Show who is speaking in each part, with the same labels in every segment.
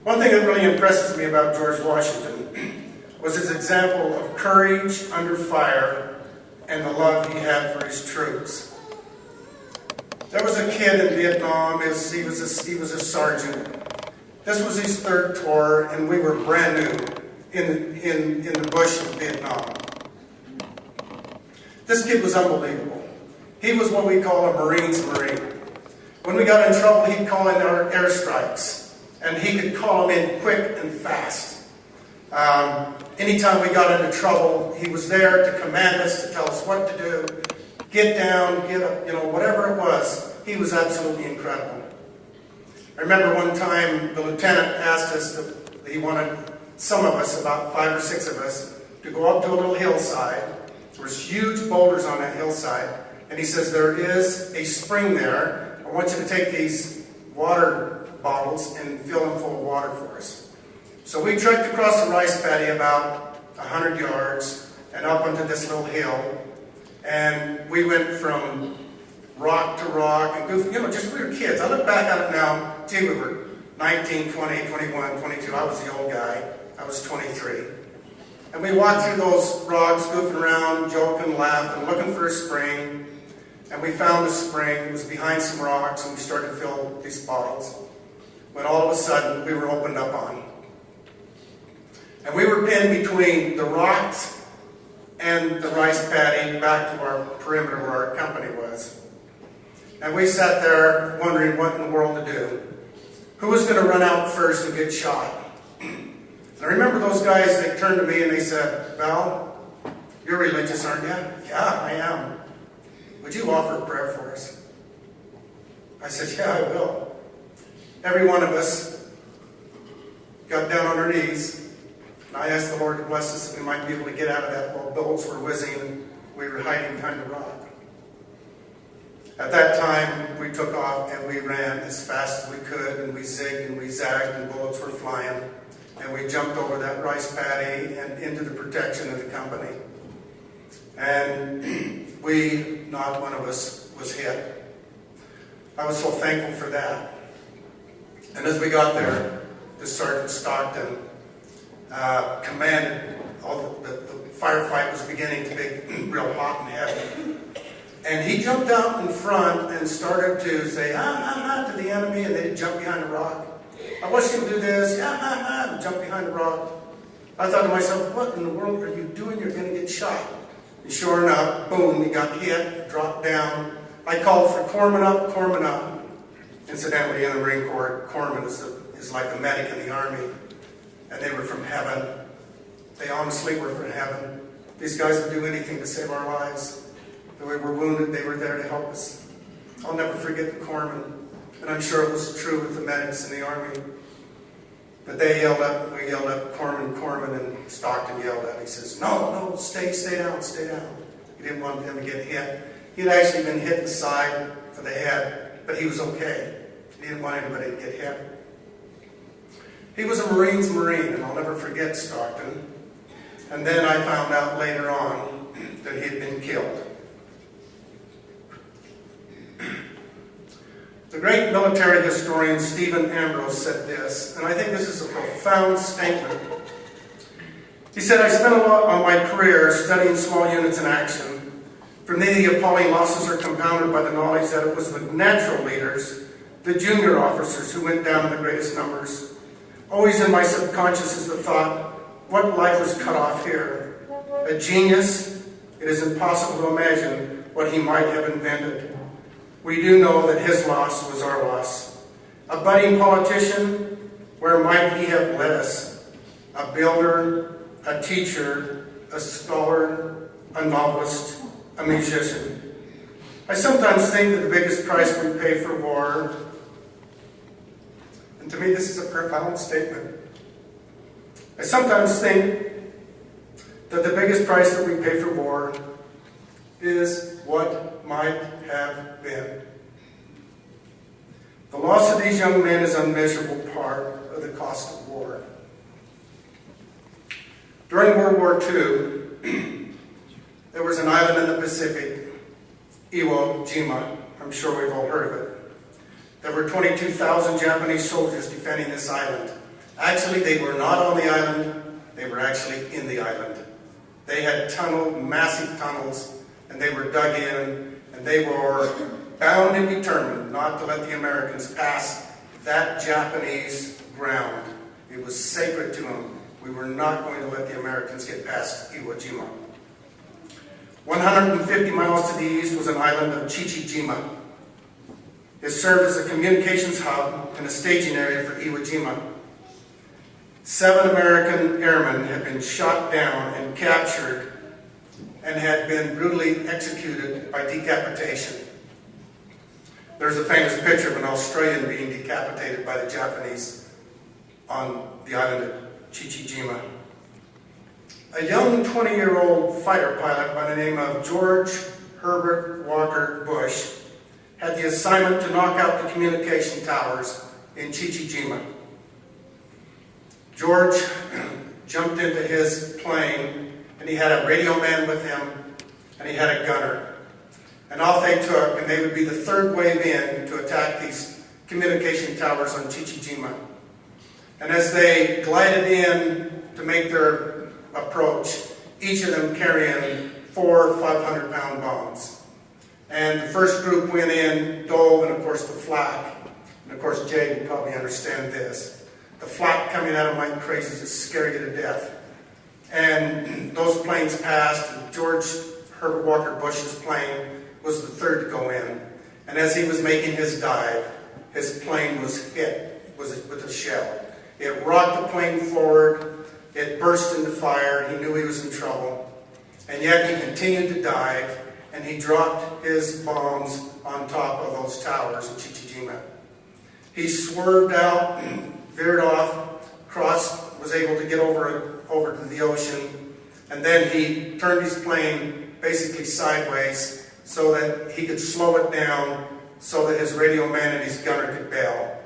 Speaker 1: One thing that really impresses me about George Washington was his example of courage under fire and the love he had for his troops. There was a kid in Vietnam. He was a sergeant. This was his third tour, and we were brand new in the bush of Vietnam. This kid was unbelievable. He was what we call a Marine's Marine. When we got in trouble, he'd call in our airstrikes, and he could call them in quick and fast. Anytime we got into trouble, he was there to command us, to tell us what to do, get down, get up, whatever it was. He was absolutely incredible. I remember one time the lieutenant asked us that he wanted some of us, about 5 or 6 of us, to go up to a little hillside. There was huge boulders on that hillside, and he says, there is a spring there. I want you to take these water bottles and fill them full of water for us. So we trekked across the rice paddy about 100 yards and up onto this little hill, and we went from rock to rock and we were kids. I look back at it now, gee, we were 19, 20, 21, 22. I was the old guy. I was 23. And we walked through those rocks, goofing around, joking, laughing, looking for a spring. And we found a spring. It was behind some rocks, and we started to fill these bottles. When all of a sudden, we were opened up on. And we were pinned between the rocks and the rice paddy back to our perimeter where our company was. And we sat there wondering what in the world to do. Who was going to run out first and get shot? And I remember those guys, they turned to me and they said, Val, you're religious, aren't you? Yeah, I am. Would you offer a prayer for us? I said, yeah, I will. Every one of us got down on our knees, and I asked the Lord to bless us that we might be able to get out of that while bullets were whizzing and we were hiding behind a rock. At that time, we took off and we ran as fast as we could, and we zigged and we zagged and bullets were flying. And we jumped over that rice paddy and into the protection of the company. And not one of us was hit. I was so thankful for that. And as we got there, the Sergeant Stockton commanded, the firefight was beginning to be real hot and heavy. And he jumped out in front and started to say, to the enemy, and then he'd jump behind a rock. I watched him do this, and jump behind a rock. I thought to myself, what in the world are you doing? You're going to get shot. And sure enough, boom, he got hit, dropped down. I called for corpsman up, corpsman up. Incidentally, in the Marine Corps, corpsman is like a medic in the Army. And they were from heaven. They honestly were from heaven. These guys would do anything to save our lives. If we were wounded, they were there to help us. I'll never forget the corpsman. And I'm sure it was true with the medics in the Army. But they yelled up, we yelled up, corpsman, and Stockton yelled out. He says, no, stay down, stay down. He didn't want them to get hit. He had actually been hit in the side of the head, but he was okay. He didn't want anybody to get hit. He was a Marine's Marine, and I'll never forget Stockton. And then I found out later on that he had been killed. The great military historian Stephen Ambrose said this, and I think this is a profound statement. He said, I spent a lot of my career studying small units in action. For me, the appalling losses are compounded by the knowledge that it was the natural leaders, the junior officers, who went down in the greatest numbers. Always in my subconscious is the thought, what life was cut off here? A genius? It is impossible to imagine what he might have invented. We do know that his loss was our loss. A budding politician, where might he have led us? A builder, a teacher, a scholar, a novelist, a musician. I sometimes think that the biggest price we pay for war, and to me this is a profound statement, I sometimes think that the biggest price that we pay for war is what might have been. The loss of these young men is an unmeasurable part of the cost of war. During World War II, there was an island in the Pacific, Iwo Jima. I'm sure we've all heard of it. There were 22,000 Japanese soldiers defending this island. Actually, they were not on the island, they were actually in the island. They had massive tunnels, and they were dug in, and they were bound and determined not to let the Americans pass that Japanese ground. It was sacred to them. We were not going to let the Americans get past Iwo Jima. 150 miles to the east was an island of Chichijima. It served as a communications hub and a staging area for Iwo Jima. 7 American airmen had been shot down and captured and had been brutally executed by decapitation. There's a famous picture of an Australian being decapitated by the Japanese on the island of Chichijima. A young 20-year-old fighter pilot by the name of George Herbert Walker Bush had the assignment to knock out the communication towers in Chichijima. George jumped into his plane, and he had a radio man with him, and he had a gunner. And off they took, and they would be the third wave in to attack these communication towers on Chichijima. And as they glided in to make their approach, each of them carrying 4 500-pound bombs. And the first group went in, dove, and of course the flak. And of course Jay will probably understand this. The flak coming out of Mike Crazy just scare you to death. And those planes passed, and George Herbert Walker Bush's plane was the third to go in. And as he was making his dive, his plane was hit with a shell. It rocked the plane forward, it burst into fire, he knew he was in trouble. And yet he continued to dive, and he dropped his bombs on top of those towers in Chichijima. He swerved out, veered off, was able to get over to the ocean, and then he turned his plane basically sideways so that he could slow it down so that his radio man and his gunner could bail.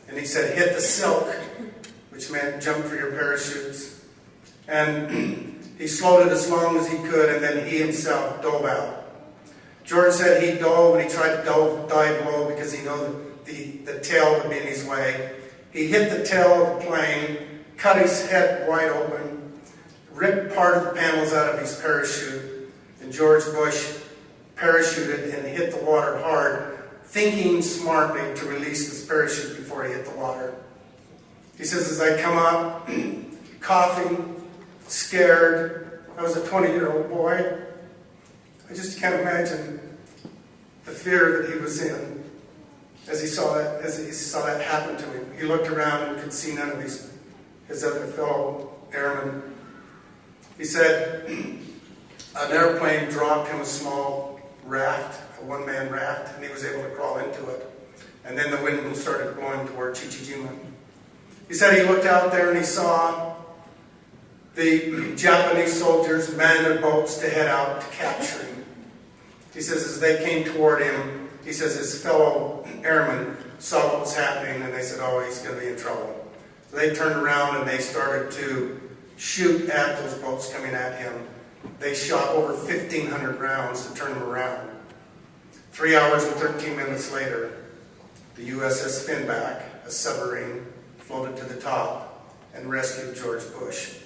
Speaker 1: And he said, hit the silk, which meant jump for your parachutes. And he slowed it as long as he could, and then he himself dove out. George said he dove, and he tried to dive low because he knew the tail would be in his way. He hit the tail of the plane, cut his head wide open, ripped part of the panels out of his parachute, and George Bush parachuted and hit the water hard, thinking smartly to release this parachute before he hit the water. He says, as I come up, coughing, scared, I was a 20-year-old boy. I just can't imagine the fear that he was in as he saw that happen to him. He looked around and could see none of his other fellow airmen. He said an airplane dropped him a small raft, a one-man raft, and he was able to crawl into it. And then the wind started blowing toward Chichijima. He said he looked out there and he saw the Japanese soldiers man their boats to head out to capture him. He says as they came toward him, he says his fellow airmen saw what was happening, and they said, oh, he's going to be in trouble. So they turned around and they started to shoot at those boats coming at him. They shot over 1,500 rounds to turn him around. 3 hours and 13 minutes later, the USS Finback, a submarine, floated to the top and rescued George Bush.